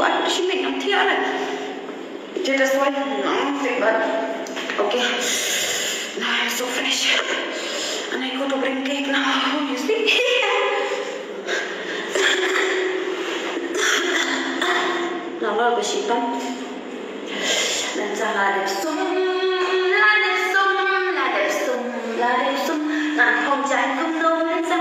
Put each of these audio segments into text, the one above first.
buat cimit yang tiada lah. Jadi that's why but okay. Nah, so fresh. And I go to bring cake now. You see? Now I'll be shipping. Then salad sum. Ngan không trái không đâu lên ra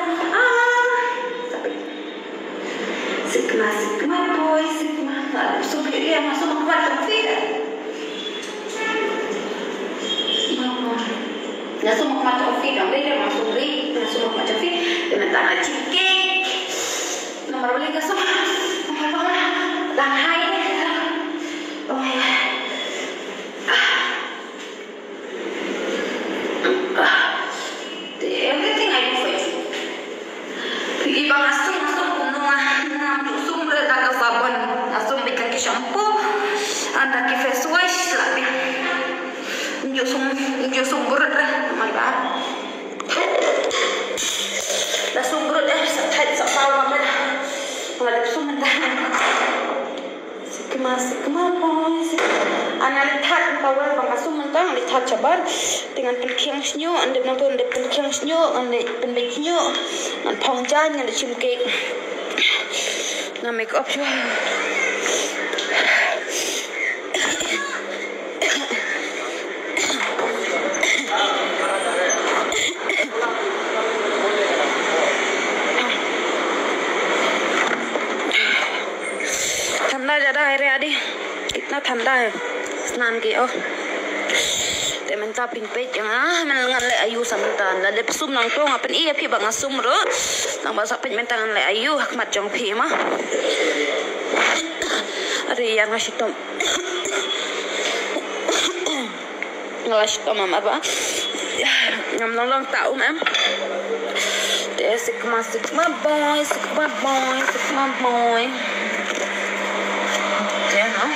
Sigma boy Sigma là số bị em mà số một quan trọng phết là số một quan trọng phết đó đây là mà số ri là số một quan trọng phết để mình tạo là chicken nó mà lấy cái số đang hay everything I do for you. Iba ngasum sum reda ka sabon, ngasum bikin ke shampoo, anda ke face wash labi. Njo sum burut malba. Da sum burut sa sawa mala. Wala sum dah. Sikma boys. Ana lihat bawah bang asum mentang lihat cabar dengan penkiang snyo ande nonton de penkiang snyo ande pendek snyo an pongjan ande chim cake na make up jo ठंडा ज्यादा है रे आदि कितना ठंडा है स्नान कियाแต่มันจะเป็นเป็ดอย่างมันงานเลยอายุสามตันแล้วเด็กซุ่มน้องตัวเป็นอีพี่บางซุ่มหรือน้องบอกสักเป็นตังเลยอายุมัดจงพี่มั้งอะไรอย่างนั้นชิตมอะไรชิตมมาบ้างยำลองเต่ามั้ยแต่สิกมาบอยเดี๋ยวน้อง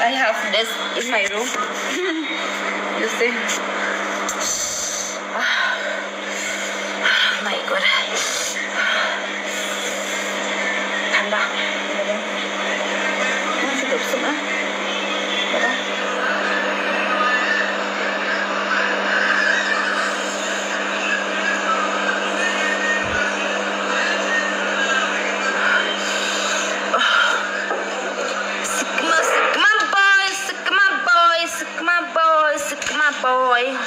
I have this in my room. You see? My God. Thanda. Masih tak semua. Boy.